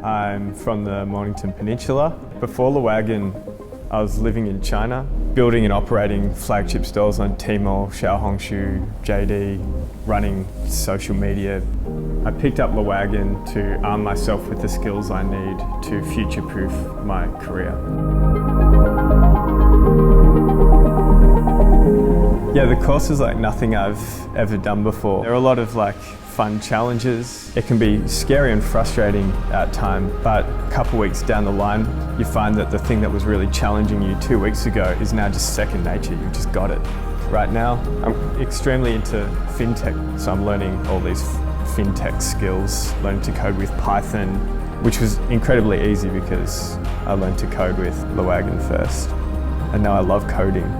I'm from the Mornington Peninsula. Before the Wagon, I was living in China, building and operating flagship stores on Tmall, Xiaohongshu, JD, running social media. I picked up the Wagon to arm myself with the skills I need to future-proof my career. Yeah, the course is like nothing I've ever done before. There are a lot of fun challenges. It can be scary and frustrating at times, but a couple weeks down the line, you find that the thing that was really challenging you 2 weeks ago is now just second nature. You've just got it. Right now, I'm extremely into FinTech, so I'm learning all these FinTech skills, learning to code with Python, which was incredibly easy because I learned to code with the Wagon first, and now I love coding.